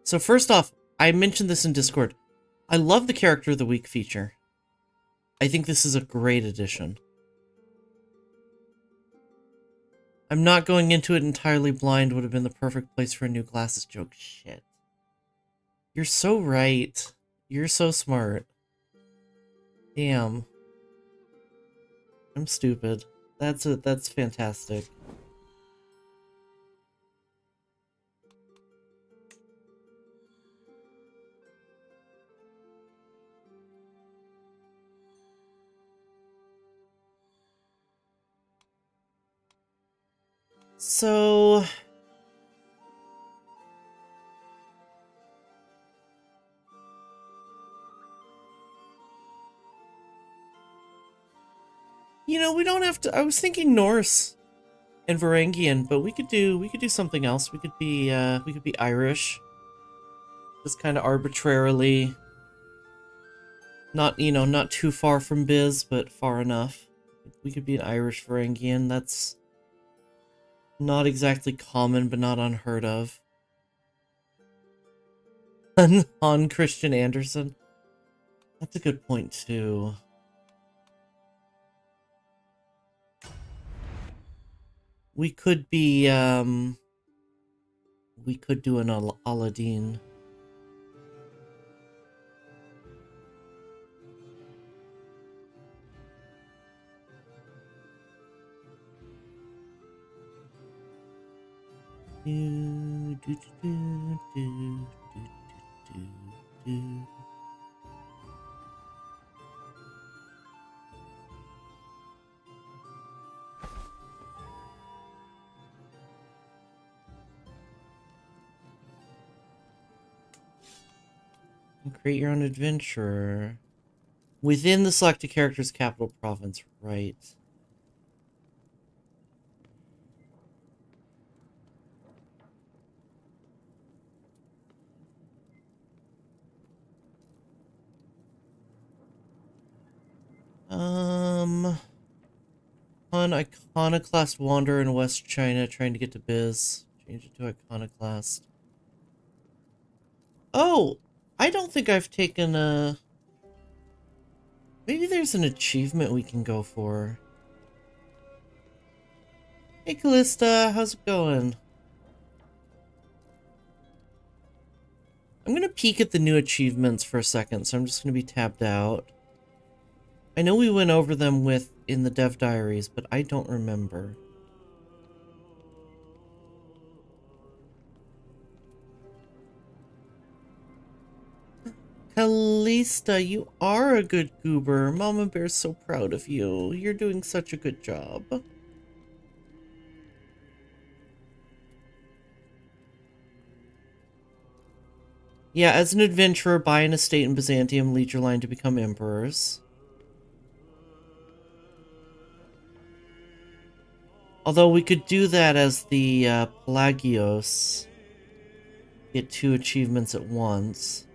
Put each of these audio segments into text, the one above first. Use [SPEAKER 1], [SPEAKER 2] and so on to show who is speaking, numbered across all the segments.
[SPEAKER 1] So first off, I mentioned this in Discord. I love the Character of the Week feature. I think this is a great addition. I'm not going into it entirely blind would have been the perfect place for a new glasses joke. Shit. You're so right. You're so smart. Damn. I'm stupid. That's fantastic. So... You know, we don't have to... I was thinking Norse and Varangian, but we could do something else. We could be Irish. Just kind of arbitrarily. Not, you know, not too far from Biz, but far enough. We could be an Irish Varangian. That's not exactly common, but not unheard of. On Christian Anderson. That's a good point, too. We could be, we could do an Aladdin. Create your own adventurer. Within the selected character's capital province, right. On Iconoclast Wanderer in West China, trying to get to Biz. Change it to Iconoclast. Oh! I don't think I've taken a... Maybe there's an achievement we can go for. Hey Callista, how's it going? I'm gonna peek at the new achievements for a second, so I'm just gonna be tabbed out. I know we went over them in the dev diaries, but I don't remember. Callista, you are a good goober. Mama Bear's so proud of you. You're doing such a good job. Yeah, as an adventurer, buy an estate in Byzantium, lead your line to become emperors. Although we could do that as the Pelagios. Get 2 achievements at once.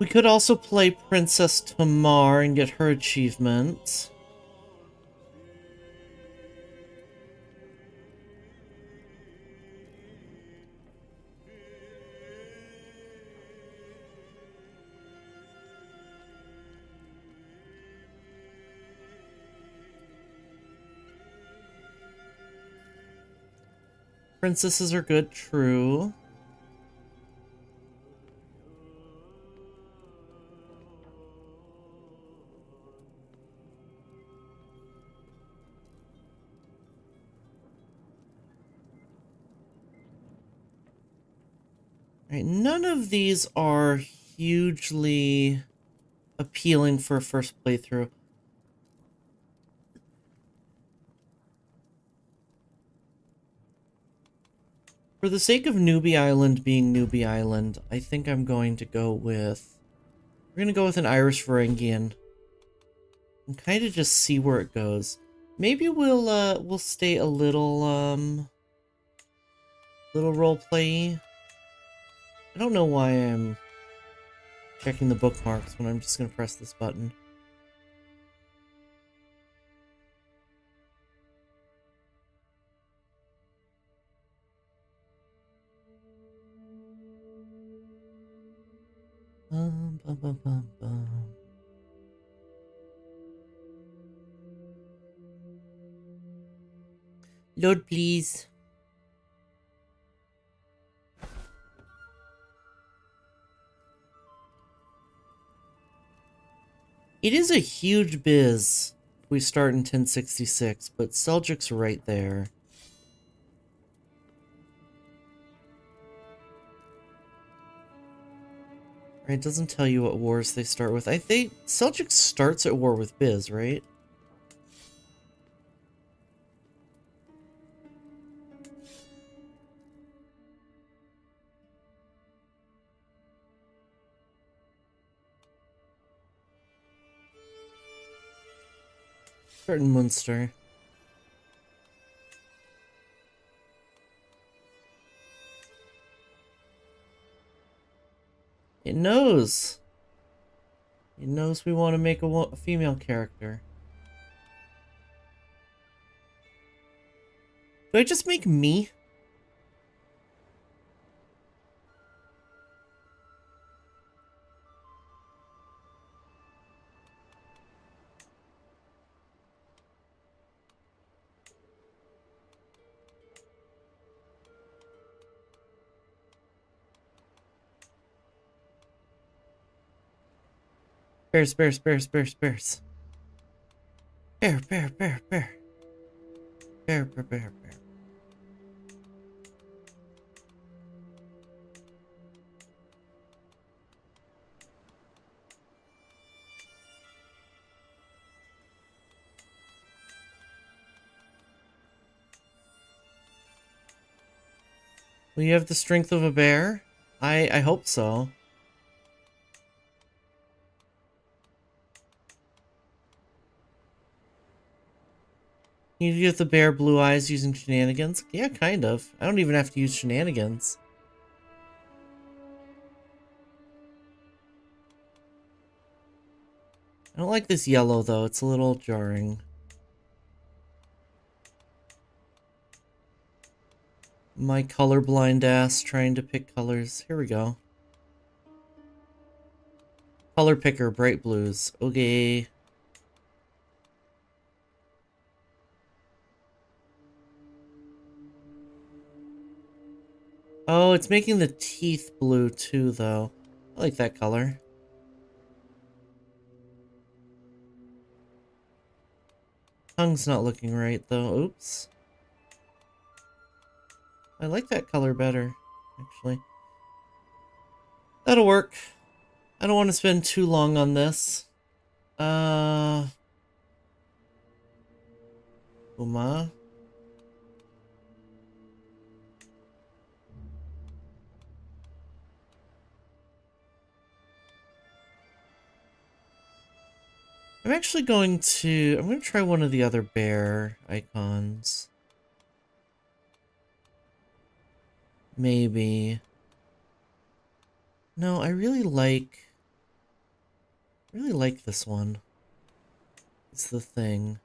[SPEAKER 1] We could also play Princess Tamar and get her achievement. Princesses are good, true. Right, none of these are hugely appealing for a first playthrough. For the sake of Newbie Island being Newbie Island, I think I'm going to go with... We're going to go with an Irish Varangian. And kind of just see where it goes. Maybe we'll stay a little roleplay. I don't know why I'm checking the bookmarks when I'm just going to press this button. Bum, bum, bum, bum, bum. Load, please. It is a huge biz if we start in 1066, but Seljuk's right there. Right, it doesn't tell you what wars they start with. I think Seljuk starts at war with Biz, right? Start in Munster. It knows. It knows we want to make a female character. Do I just make me? Bears, bears, bears, bears, bears. Bear, bear, bear, bear. Bear, bear, bear, bear. Will you have the strength of a bear? I hope so. You get the bear blue eyes using shenanigans? Yeah, kind of. I don't even have to use shenanigans. I don't like this yellow, though. It's a little jarring. My colorblind ass trying to pick colors. Here we go. Color picker, bright blues. Okay. Oh, it's making the teeth blue too, though. I like that color. Tongue's not looking right, though. Oops. I like that color better, actually. That'll work. I don't want to spend too long on this. Uma. I'm actually going to try one of the other bear icons. Maybe. No, I really like this one. It's the thing.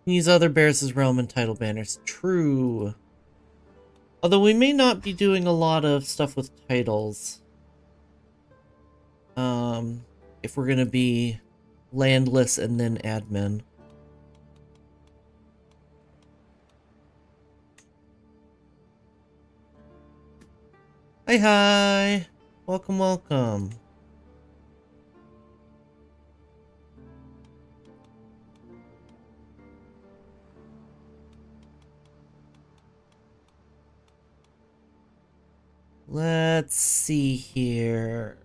[SPEAKER 1] Use other bears as realm and title banners. True. Although we may not be doing a lot of stuff with titles. If we're gonna be landless and then admin. Hi, hi. Welcome, welcome. Let's see here.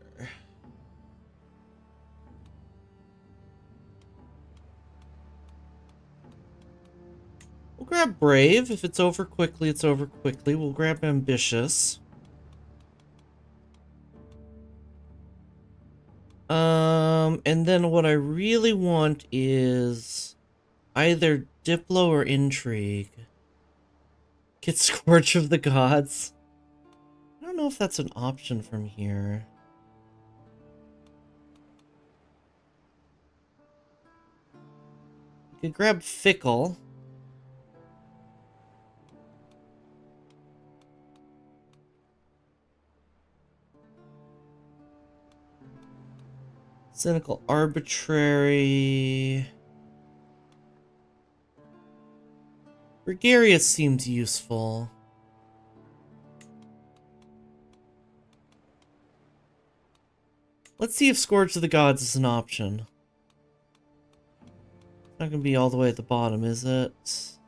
[SPEAKER 1] We'll grab Brave. If it's over quickly, it's over quickly. We'll grab Ambitious. And then what I really want is either Diplo or Intrigue. Get Scourge of the Gods. I don't know if that's an option from here. You could grab Fickle. Cynical Arbitrary. Gregarious seems useful. Let's see if Scourge of the Gods is an option. It's not going to be all the way at the bottom, is it?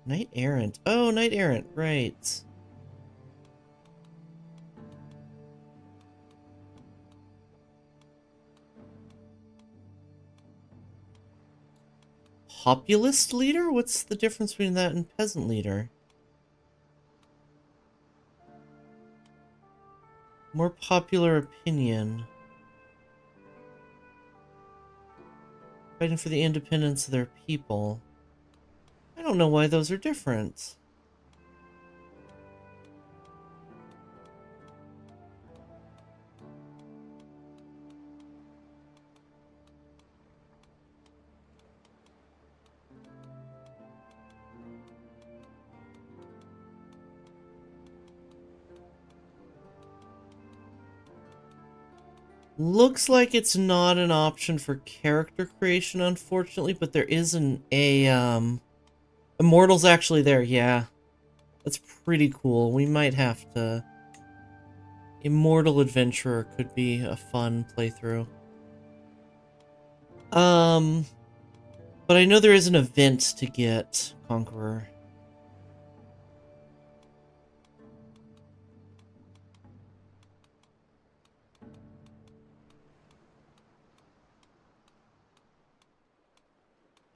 [SPEAKER 1] Knight Errant. Oh, Knight Errant, right. Populist leader? What's the difference between that and peasant leader? More popular opinion. Fighting for the independence of their people. I don't know why those are different. Looks like it's not an option for character creation, unfortunately, but there is Immortal's actually there, yeah. That's pretty cool. We might have to... Immortal Adventurer could be a fun playthrough. But I know there is an event to get Conqueror.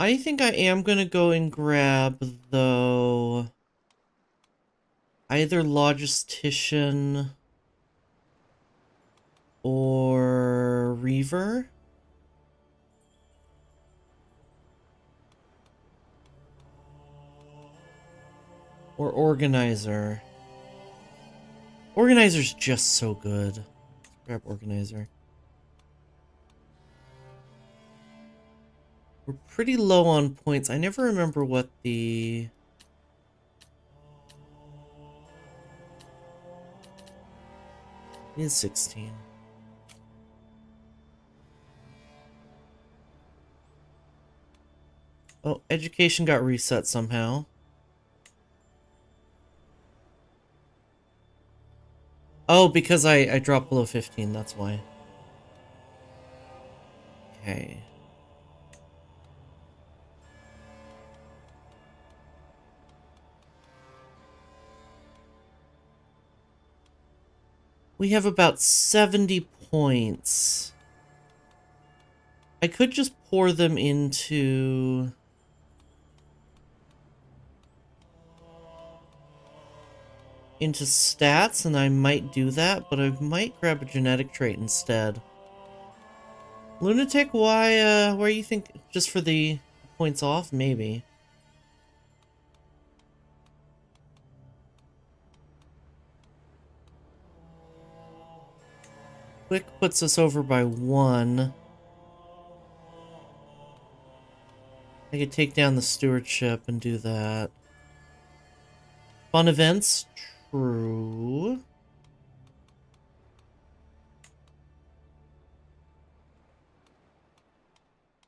[SPEAKER 1] I think I am gonna go and grab, though, either Logistician or Reaver. Or Organizer. Organizer's just so good. Let's grab Organizer. We're pretty low on points. I never remember what the... It is 16. Oh, education got reset somehow. Oh, because I dropped below 15, that's why. Okay. We have about 70 points. I could just pour them into... stats, and I might do that, but I might grab a genetic trait instead. Lunatic, why you think just for the points off? Maybe. Quick puts us over by 1. I could take down the stewardship and do that. Fun events, true.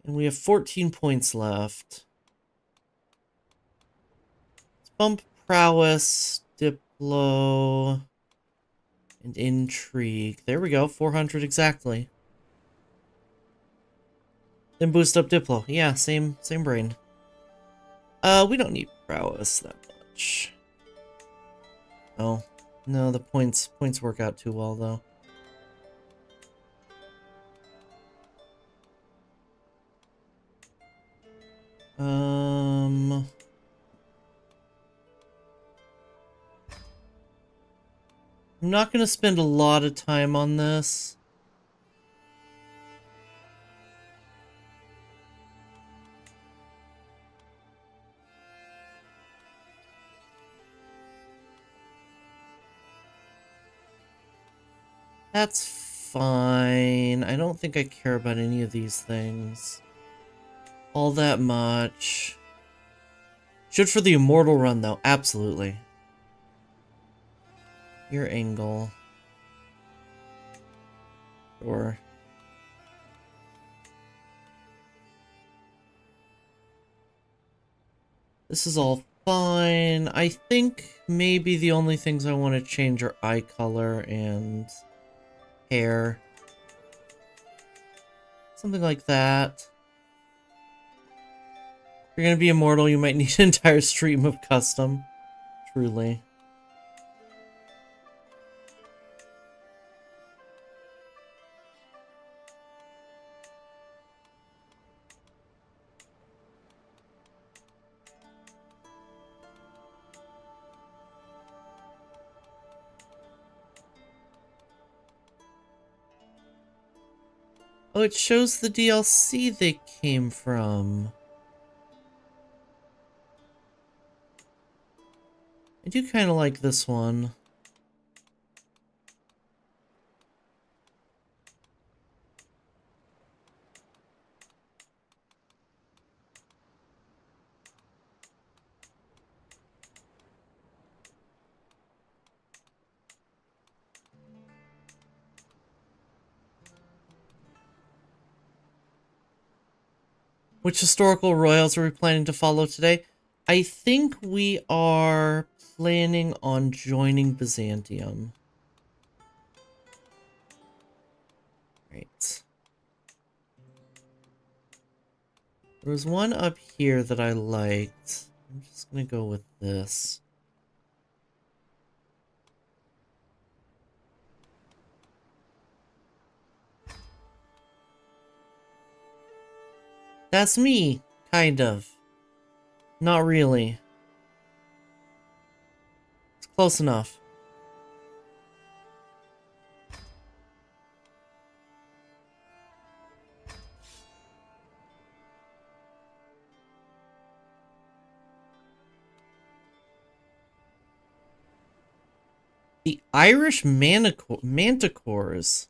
[SPEAKER 1] And we have 14 points left. Let's bump prowess, Diplo, and intrigue. There we go, 400 exactly. Then boost up Diplo. Yeah, same brain. We don't need prowess that much. Oh, no, the points work out too well though. I'm not gonna spend a lot of time on this. That's fine. I don't think I care about any of these things all that much. Should for the immortal run, though. Absolutely. Your angle. Sure. This is all fine. I think maybe the only things I want to change are eye color and hair. Something like that. If you're gonna be immortal, you might need an entire stream of custom. Truly. Oh, it shows the DLC they came from. I do kind of like this one. Which historical royals are we planning to follow today? I think we are planning on joining Byzantium. Right. There was one up here that I liked. I'm just gonna go with this. That's me, kind of. Not really. It's close enough. The Irish manticores.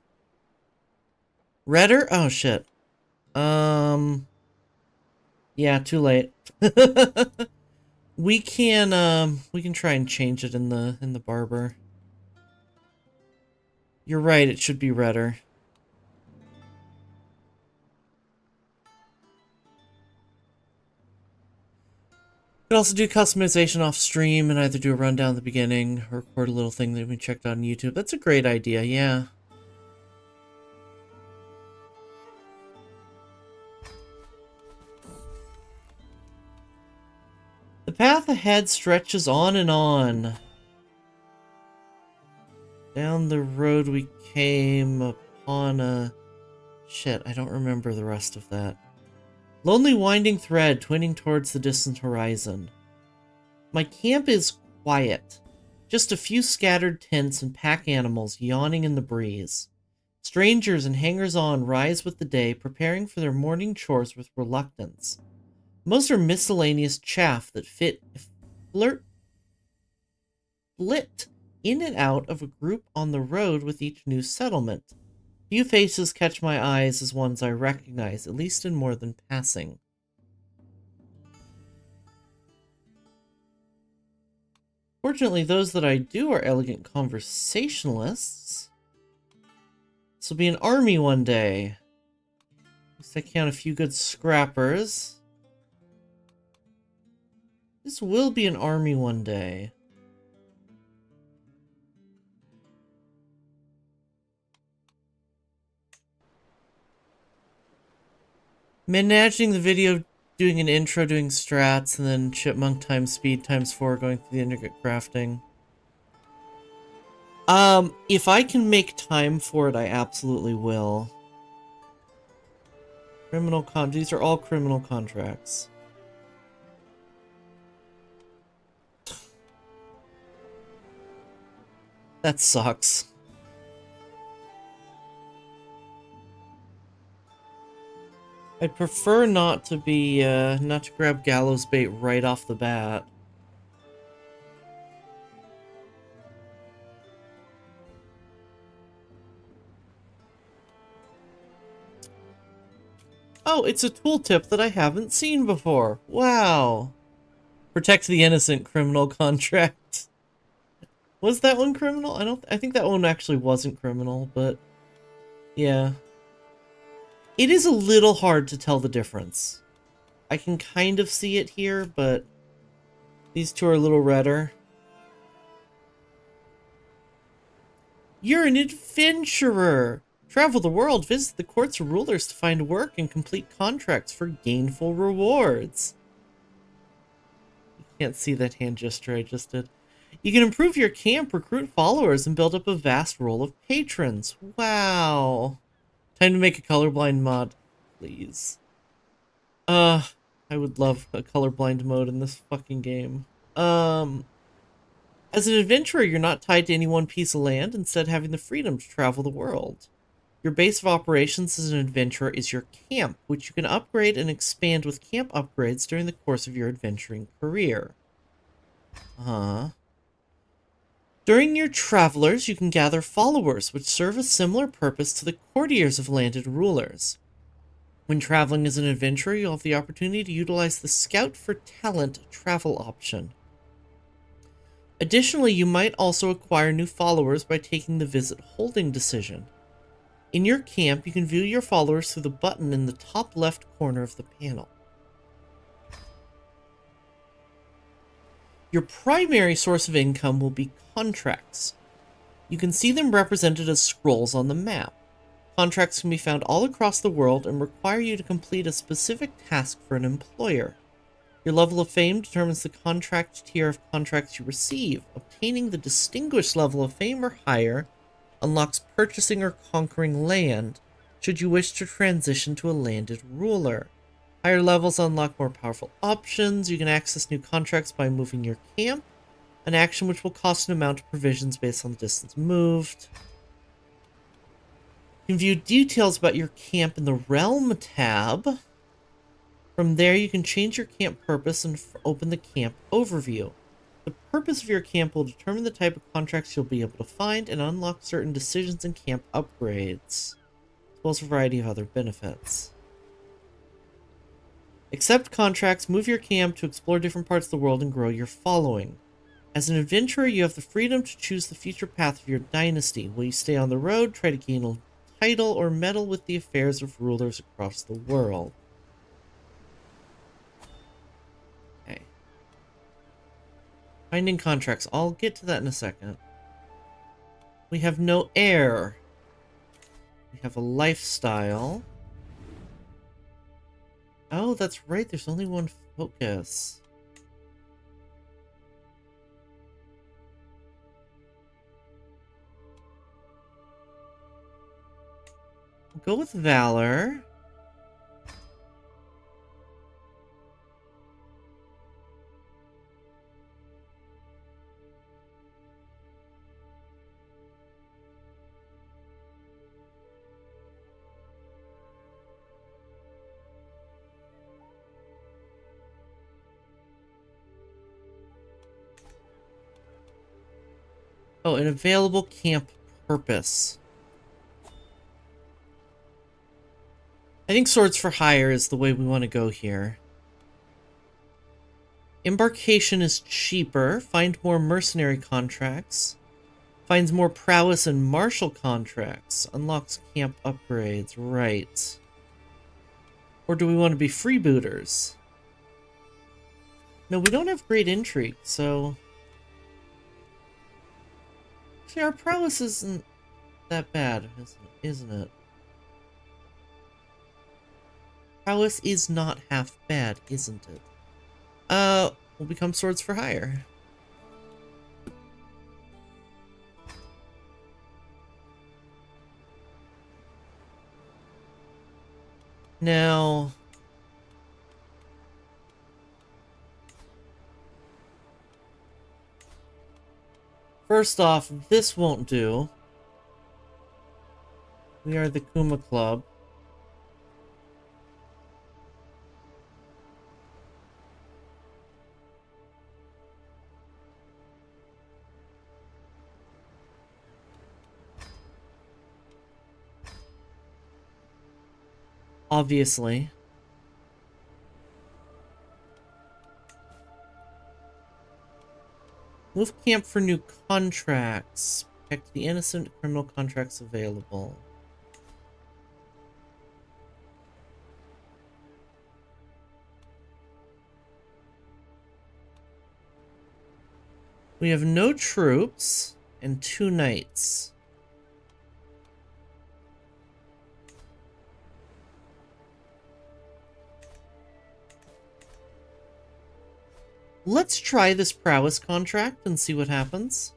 [SPEAKER 1] Redder? Oh shit. Yeah, too late. We can try and change it in the barber. You're right, it should be redder. You could also do customization off stream and either do a rundown at the beginning or record a little thing that we checked out on YouTube. That's a great idea, yeah. The path ahead stretches on and on. Down the road we came upon a... Shit, I don't remember the rest of that. Lonely winding thread twinning towards the distant horizon. My camp is quiet. Just a few scattered tents and pack animals yawning in the breeze. Strangers and hangers-on rise with the day, preparing for their morning chores with reluctance. Most are miscellaneous chaff that flit in and out of a group on the road with each new settlement. Few faces catch my eyes as ones I recognize, at least in more than passing. Fortunately, those that I do are elegant conversationalists. This will be an army one day. At least I count a few good scrappers. This will be an army one day. Imagining the video doing an intro, doing strats, and then chipmunk times speed times 4 going through the intricate crafting. If I can make time for it, I absolutely will. These are all criminal contracts. That sucks. I'd prefer not to be, not to grab gallows bait right off the bat. Oh, it's a tooltip that I haven't seen before. Wow. Protect the innocent, criminal contract. Was that one criminal? I think that one actually wasn't criminal, but yeah. It is a little hard to tell the difference. I can kind of see it here, but these two are a little redder. You're an adventurer! Travel the world, visit the courts of rulers to find work and complete contracts for gainful rewards. You can't see that hand gesture I just did. You can improve your camp, recruit followers, and build up a vast roll of patrons. Wow. Time to make a colorblind mod, please. I would love a colorblind mode in this fucking game. As an adventurer, you're not tied to any one piece of land, instead having the freedom to travel the world. Your base of operations as an adventurer is your camp, which you can upgrade and expand with camp upgrades during the course of your adventuring career. During your travelers, you can gather followers, which serve a similar purpose to the courtiers of landed rulers. When traveling as an adventurer, you'll have the opportunity to utilize the Scout for Talent travel option. Additionally, you might also acquire new followers by taking the Visit Holding decision. In your camp, you can view your followers through the button in the top left corner of the panel. Your primary source of income will be contracts. You can see them represented as scrolls on the map. Contracts can be found all across the world and require you to complete a specific task for an employer. Your level of fame determines the contract tier of contracts you receive. Obtaining the Distinguished level of fame or higher unlocks purchasing or conquering land, should you wish to transition to a landed ruler. Higher levels unlock more powerful options. You can access new contracts by moving your camp, an action which will cost an amount of provisions based on the distance moved. You can view details about your camp in the Realm tab. From there, you can change your camp purpose and open the camp overview. The purpose of your camp will determine the type of contracts you'll be able to find and unlock certain decisions and camp upgrades, as well as a variety of other benefits. Accept contracts, move your camp to explore different parts of the world, and grow your following. As an adventurer, you have the freedom to choose the future path of your dynasty. Will you stay on the road, try to gain a title, or meddle with the affairs of rulers across the world? Okay. Finding contracts. I'll get to that in a second. We have no heir. We have a lifestyle. Oh, that's right. There's only one focus. We'll go with Valor. Oh, an available camp purpose. I think Swords for Hire is the way we want to go here. Embarkation is cheaper. Find more mercenary contracts. Finds more prowess and martial contracts. Unlocks camp upgrades. Right. Or do we want to be freebooters? No, we don't have great intrigue, so... Actually, our prowess isn't that bad, isn't it? Prowess is not half bad, isn't it? We'll become Swords for Hire. Now... First off, this won't do. We are the Kuma Club. Obviously. Move camp for new contracts. Protect the innocent, criminal contracts available. We have no troops and 2 knights. Let's try this prowess contract and see what happens.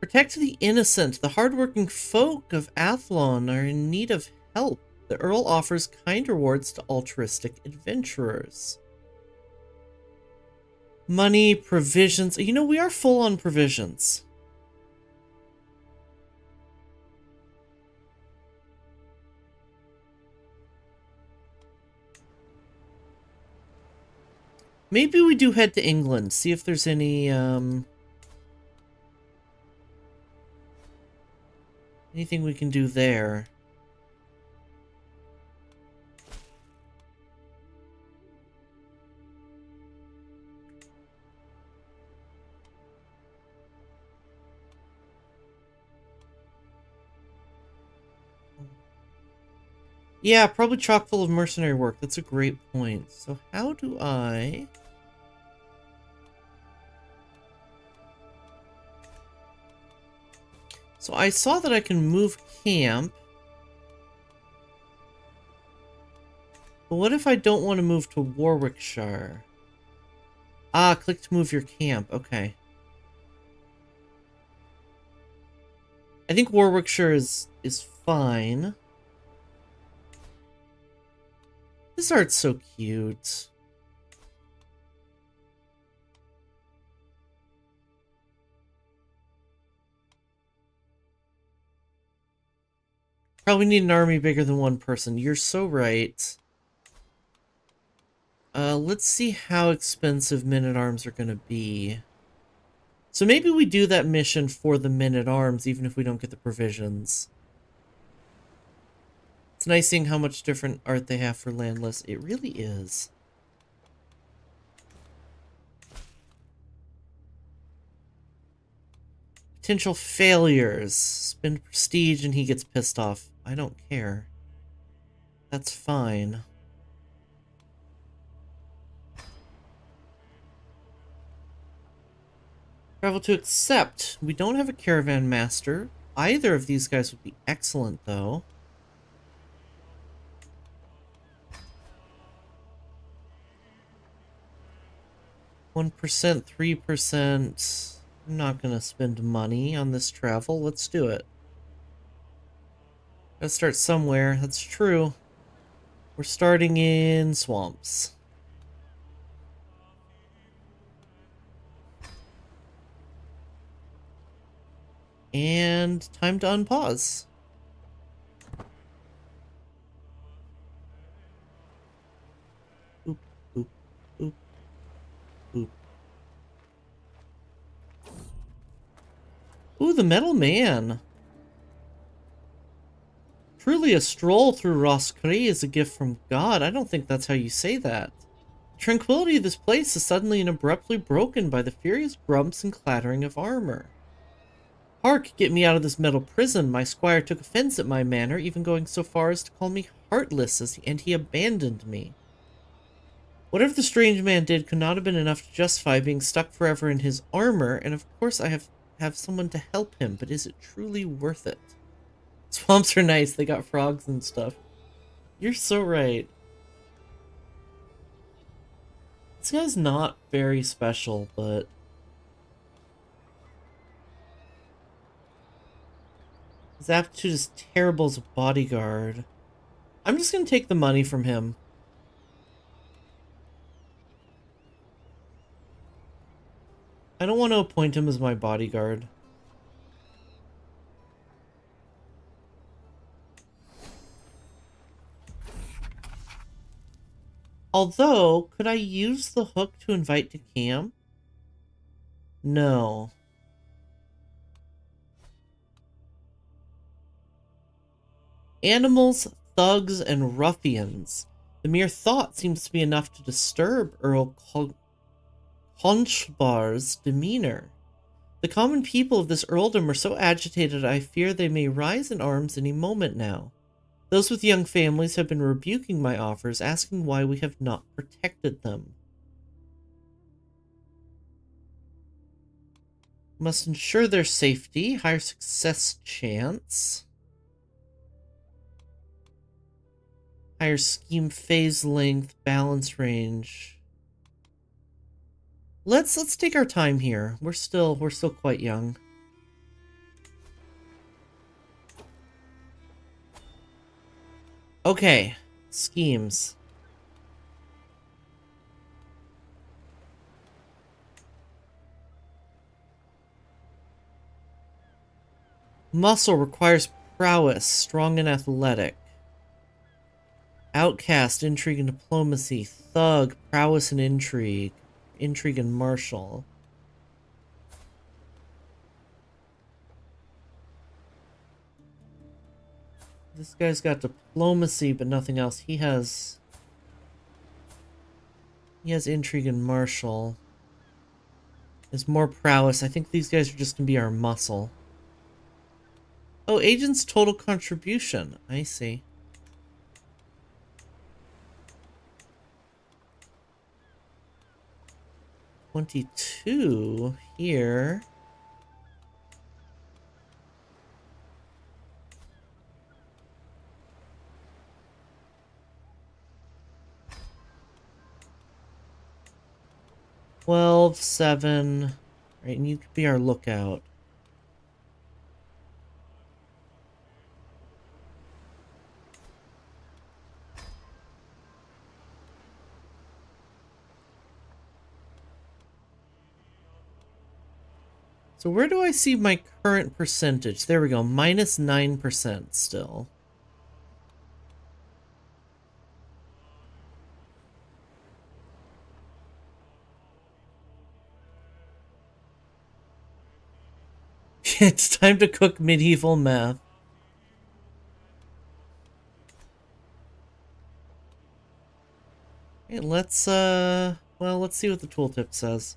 [SPEAKER 1] Protect the innocent. The hardworking folk of Athlon are in need of help. The Earl offers kind rewards to altruistic adventurers. Money, provisions. You know, we are full on provisions. Maybe we do head to England, see if there's any, anything we can do there. Yeah, probably chock full of mercenary work. That's a great point. So how do I... So I saw that I can move camp. But what if I don't want to move to Warwickshire? Ah, click to move your camp. Okay. I think Warwickshire is fine. This art's so cute. Probably need an army bigger than 1 person. You're so right. Let's see how expensive men-at-arms are gonna be. So maybe we do that mission for the men-at-arms, even if we don't get the provisions. It's nice seeing how much different art they have for landless. It really is. Potential failures. Spend prestige and he gets pissed off. I don't care. That's fine. Travel to accept. We don't have a caravan master. Either of these guys would be excellent, though. One 1%, 3%. I'm not gonna spend money on this travel. Let's do it. Gotta start somewhere. That's true. We're starting in swamps. And time to unpause. Oop, oop, oop, oop. Ooh, the Metal Man. Truly a stroll through Roscree is a gift from God. I don't think that's how you say that. The tranquility of this place is suddenly and abruptly broken by the furious grumps and clattering of armor. Hark, get me out of this metal prison. My squire took offense at my manner, even going so far as to call me heartless, and he abandoned me. Whatever the strange man did could not have been enough to justify being stuck forever in his armor, and of course I have someone to help him, but is it truly worth it? Swamps are nice, they got frogs and stuff. You're so right. This guy's not very special, but... His aptitude is terrible as a bodyguard. I'm just gonna take the money from him. I don't want to appoint him as my bodyguard. Although, could I use the hook to invite to camp? No. Animals, thugs, and ruffians. The mere thought seems to be enough to disturb Earl Conchbar's demeanor. The common people of this earldom are so agitated I fear they may rise in arms any moment now. Those with young families have been rebuking my offers, asking why we have not protected them. Must ensure their safety, higher success chance. Higher scheme phase length, balance range. Let's take our time here. We're still quite young. Okay, schemes. Muscle requires prowess, strong and athletic. Outcast, intrigue and diplomacy. Thug, prowess and intrigue. Intrigue and martial. This guy's got diplomacy, but nothing else. He has intrigue and martial. There's more prowess. I think these guys are just gonna be our muscle. Oh, agent's total contribution. I see. $22 here. $12.7. Right, and you could be our lookout. So where do I see my current percentage? There we go, minus 9% still. It's time to cook medieval meth. Okay, let's see what the tooltip says.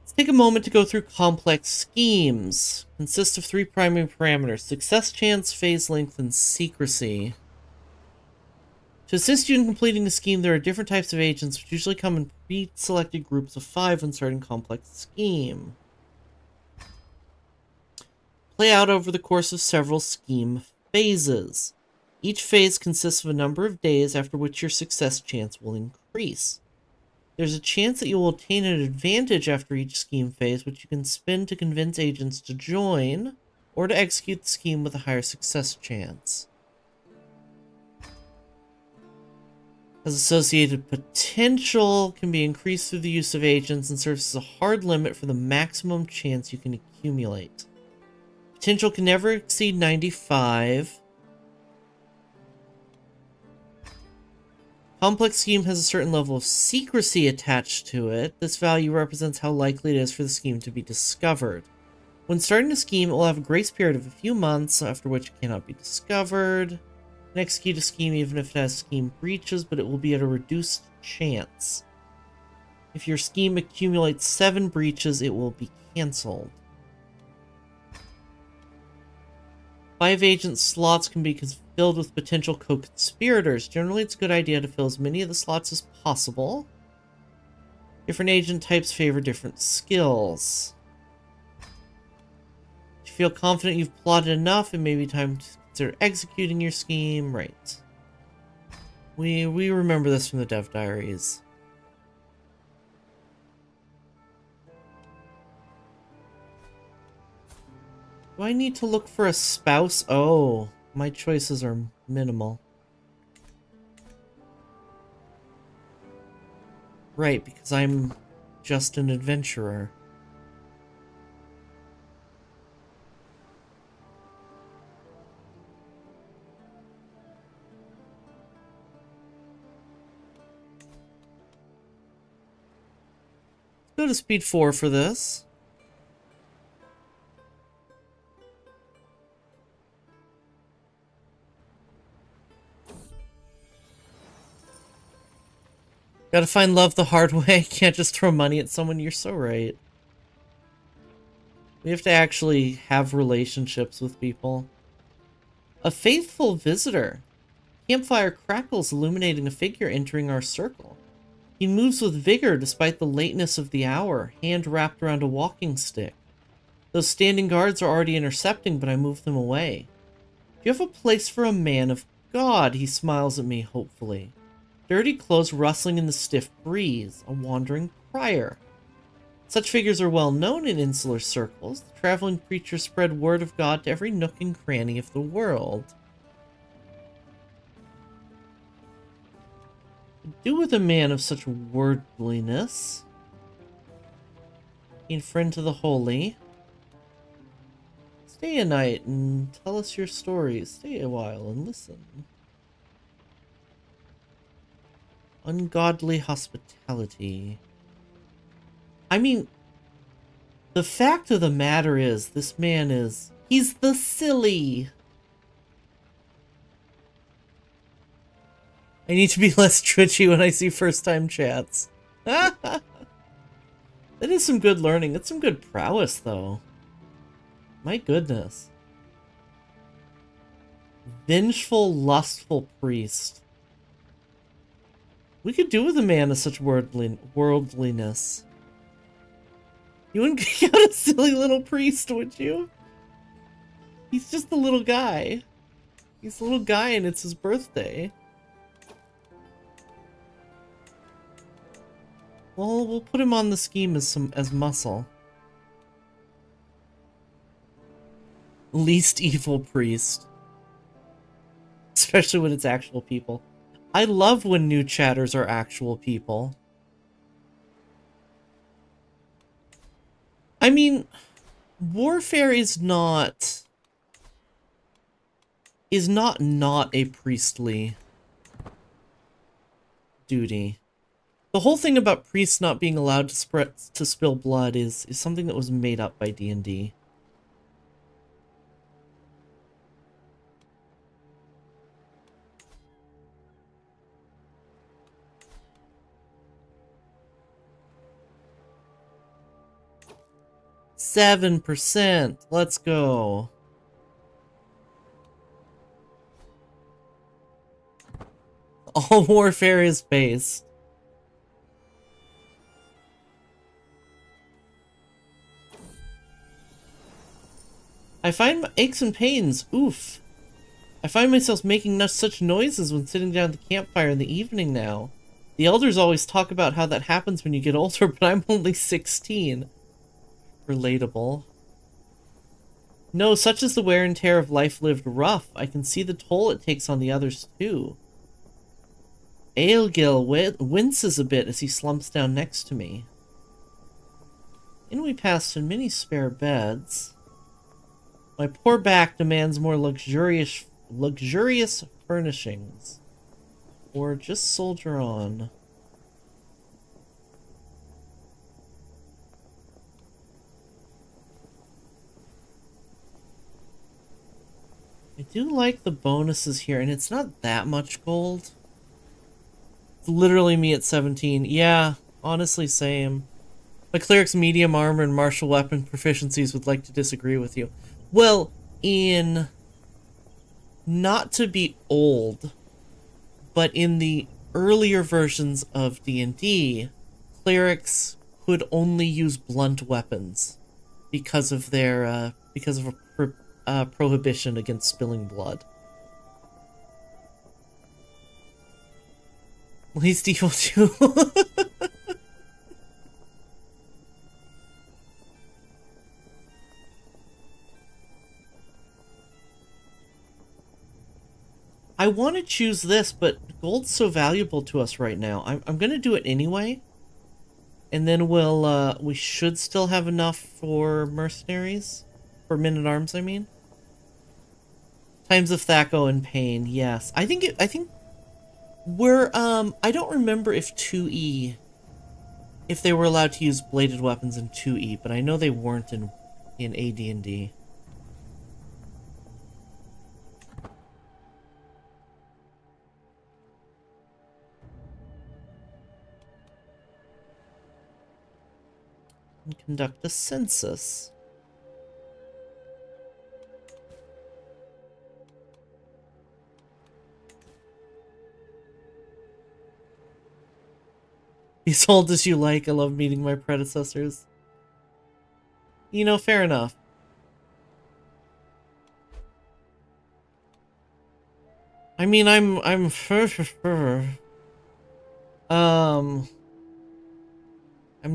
[SPEAKER 1] Let's take a moment to go through complex schemes. Consists of 3 primary parameters: success chance, phase length, and secrecy. To assist you in completing the scheme, there are different types of agents which usually come in pre-selected groups of 5 when starting a complex scheme. Play out over the course of several scheme phases. Each phase consists of a number of days after which your success chance will increase. There's a chance that you will obtain an advantage after each scheme phase, which you can spend to convince agents to join, or to execute the scheme with a higher success chance. As associated potential can be increased through the use of agents and serves as a hard limit for the maximum chance you can accumulate. Potential can never exceed 95. Complex scheme has a certain level of secrecy attached to it. This value represents how likely it is for the scheme to be discovered. When starting a scheme, it will have a grace period of a few months, after which it cannot be discovered. And execute a scheme even if it has scheme breaches, but it will be at a reduced chance. If your scheme accumulates 7 breaches, it will be cancelled. 5 agent slots can be filled with potential co-conspirators. Generally, it's a good idea to fill as many of the slots as possible. Different agent types favor different skills. If you feel confident you've plotted enough, it may be time to consider executing your scheme. Right. We remember this from the dev diaries. Do I need to look for a spouse? Oh, my choices are minimal. Right, because I'm just an adventurer. Go to speed 4 for this. Gotta find love the hard way. Can't just throw money at someone. You're so right. We have to actually have relationships with people. A faithful visitor. Campfire crackles, illuminating a figure entering our circle. He moves with vigor despite the lateness of the hour, hand wrapped around a walking stick. Those standing guards are already intercepting, but I move them away. Do you have a place for a man of God? He smiles at me hopefully. Dirty clothes rustling in the stiff breeze, a wandering prior. Such figures are well known in insular circles. The traveling preacher spread word of God to every nook and cranny of the world. Do with a man of such worldliness. Being friend to the holy. Stay a night and tell us your stories. Stay a while and listen. Ungodly hospitality. I mean, the fact of the matter is, this man is... He's the silly. I need to be less twitchy when I see first-time chats. That is some good learning. That's some good prowess, though. My goodness. Vengeful, lustful priest. We could do with a man of such worldliness. You wouldn't kick out a silly little priest, would you? He's just a little guy. He's a little guy and it's his birthday. Well, we'll put him on the scheme as muscle. Least evil priest. Especially when it's actual people. I love when new chatters are actual people. I mean, warfare is not a priestly duty. The whole thing about priests not being allowed to spill blood is something that was made up by D&D. %. Let's go. All warfare is based. I find aches and pains. Oof. I find myself making such noises when sitting down at the campfire in the evening now. The elders always talk about how that happens when you get older, but I'm only 16. Relatable. No, such is the wear and tear of life lived rough. I can see the toll it takes on the others too. Aelgil winces a bit as he slumps down next to me. In we passed in many spare beds. My poor back demands more luxurious furnishings. Or just soldier on. I do like the bonuses here, and it's not that much gold. It's literally me at 17. Yeah, honestly, same. My cleric's medium armor and martial weapon proficiencies would like to disagree with you. Well, in... not to be old, but in the earlier versions of D&D, clerics could only use blunt weapons because of their, because of a prohibition against spilling blood. Least evil too. I want to choose this, but gold's so valuable to us right now. I'm going to do it anyway. And then we should still have enough for mercenaries. For men-at-arms, I mean. Times of Thaco and Pain, yes. I think we're, I don't remember if 2E, if they were allowed to use bladed weapons in 2E, but I know they weren't in AD&D. And conduct a census. Be as old as you like. I love meeting my predecessors. You know, fair enough. I mean, I'm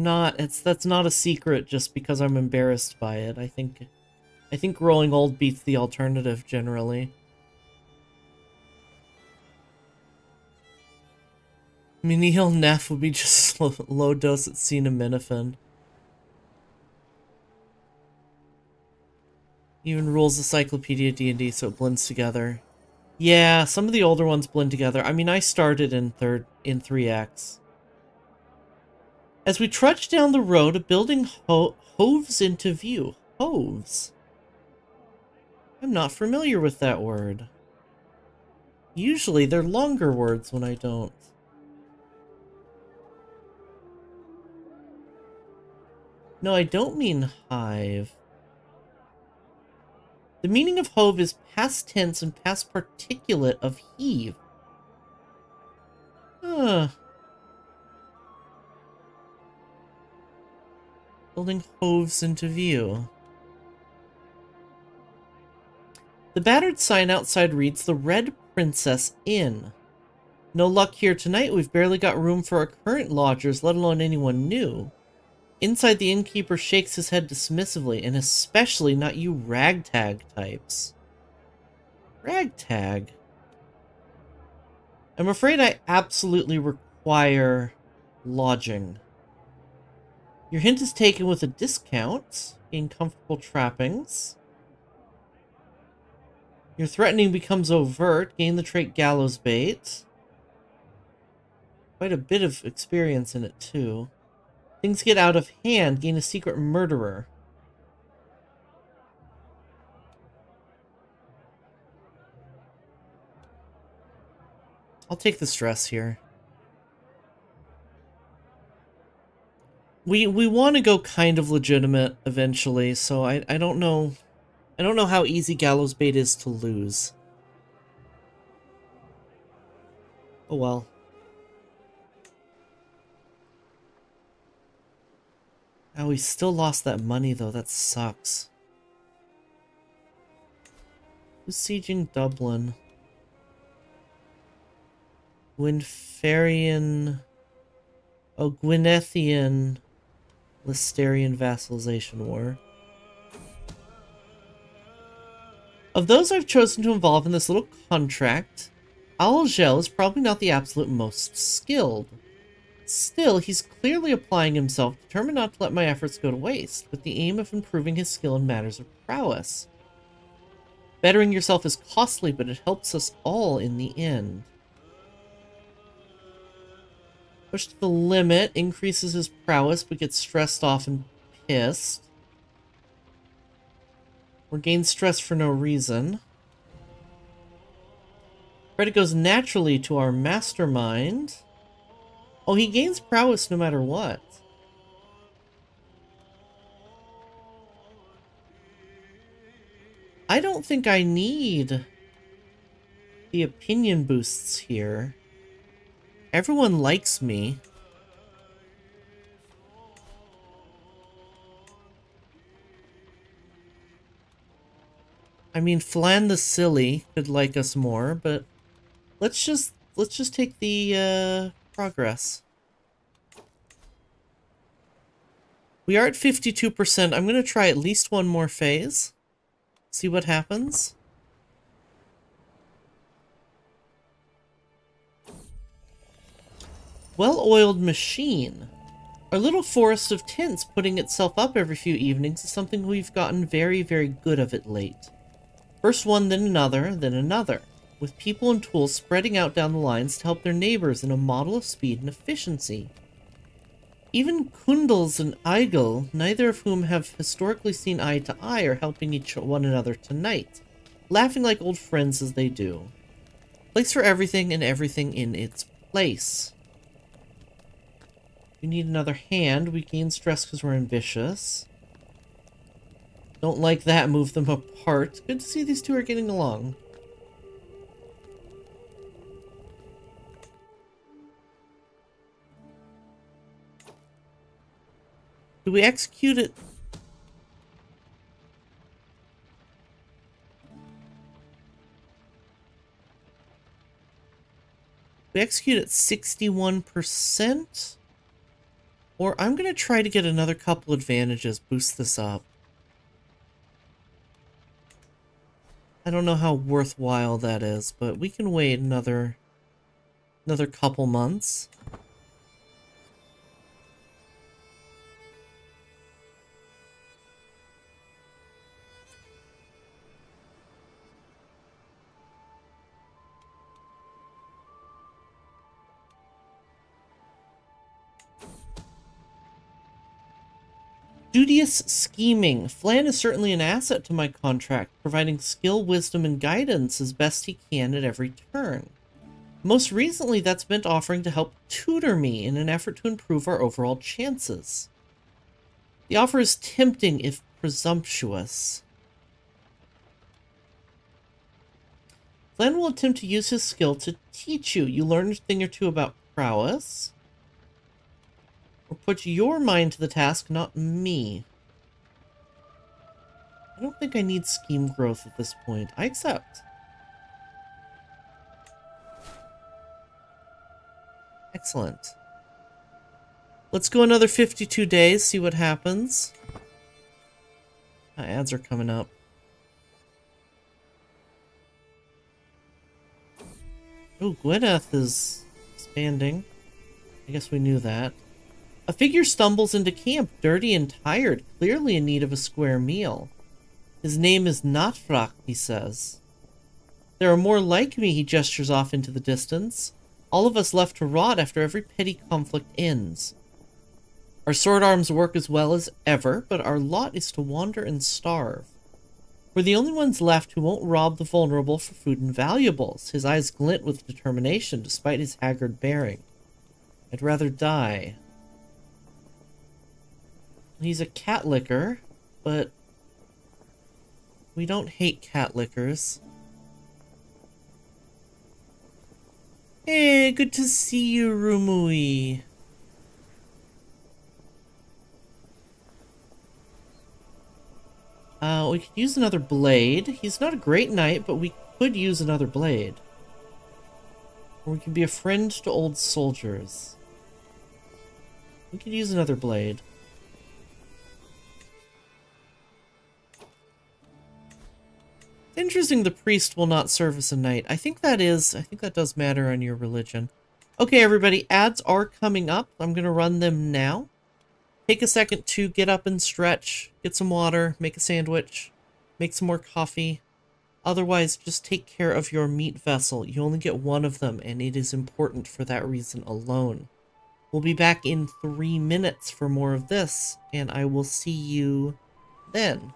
[SPEAKER 1] not, that's not a secret just because I'm embarrassed by it. I think growing old beats the alternative generally. Menial Neff would be just low dose acetaminophen. Even rules Encyclopedia D&D so it blends together. Yeah, some of the older ones blend together. I mean, I started in 3X. As we trudge down the road, a building hoves into view. Hoves? I'm not familiar with that word. Usually they're longer words when I don't. No, I don't mean hive. The meaning of hove is past tense and past particulate of heave. Building hoves into view. The battered sign outside reads, "The Red Princess Inn." No luck here tonight. We've barely got room for our current lodgers, let alone anyone new. Inside, the innkeeper shakes his head dismissively, and especially not you ragtag types. Ragtag? I'm afraid I absolutely require lodging. Your hint is taken with a discount. Gain comfortable trappings. Your threatening becomes overt. Gain the trait Gallows Bait. Quite a bit of experience in it, too. Things get out of hand. Gain a secret murderer. I'll take the stress here. We want to go kind of legitimate eventually, so I don't know. I don't know how easy Gallows Bait is to lose. Oh well. Oh, we still lost that money though. That sucks. Who's sieging Dublin? Gwynferian... Oh, Gwynethian... Listerian Vassalization War. Of those I've chosen to involve in this little contract, Algel is probably not the absolute most skilled. Still, he's clearly applying himself, determined not to let my efforts go to waste, with the aim of improving his skill in matters of prowess. Bettering yourself is costly, but it helps us all in the end. Push to the limit, increases his prowess, but gets stressed off and pissed. Or gains stress for no reason. Credit goes naturally to our mastermind. Oh, he gains prowess no matter what. I don't think I need the opinion boosts here. Everyone likes me. I mean, Flan the Silly could like us more, but let's just take the progress. We are at 52%. I'm going to try at least one more phase. See what happens. Well-oiled machine. Our little forest of tints putting itself up every few evenings is something we've gotten very, very good of it late. First one, then another, with people and tools spreading out down the lines to help their neighbors in a model of speed and efficiency. Even Kundals and Eigel, neither of whom have historically seen eye to eye, are helping one another tonight, laughing like old friends as they do. Place for everything and everything in its place. We need another hand. We gain stress because we're ambitious. Don't like that. Move them apart. Good to see these two are getting along. Do we execute it? We execute at 61%? Or I'm going to try to get another couple advantages, boost this up. I don't know how worthwhile that is, but we can wait another couple months. Studious scheming. Flan is certainly an asset to my contract, providing skill, wisdom, and guidance as best he can at every turn. Most recently, that's meant offering to help tutor me in an effort to improve our overall chances. The offer is tempting if presumptuous. Flan will attempt to use his skill to teach you. You learn a thing or two about prowess. Or put your mind to the task, not me. I don't think I need scheme growth at this point. I accept. Excellent. Let's go another 52 days, see what happens. Ads are coming up. Oh, Gwyneth is expanding. I guess we knew that. A figure stumbles into camp, dirty and tired, clearly in need of a square meal. His name is Natfrak, he says. There are more like me, he gestures off into the distance. All of us left to rot after every petty conflict ends. Our sword arms work as well as ever, but our lot is to wander and starve. We're the only ones left who won't rob the vulnerable for food and valuables. His eyes glint with determination, despite his haggard bearing. I'd rather die. He's a cat licker, but we don't hate cat lickers. Hey, good to see you, Rumui. We could use another blade. He's not a great knight, but we could use another blade. Or we can be a friend to old soldiers. We could use another blade. Interesting the priest will not service a knight. I think that does matter on your religion. Okay, everybody, ads are coming up. I'm going to run them now. Take a second to get up and stretch, get some water, make a sandwich, make some more coffee. Otherwise, just take care of your meat vessel. You only get one of them, and it is important for that reason alone. We'll be back in 3 minutes for more of this, and I will see you then.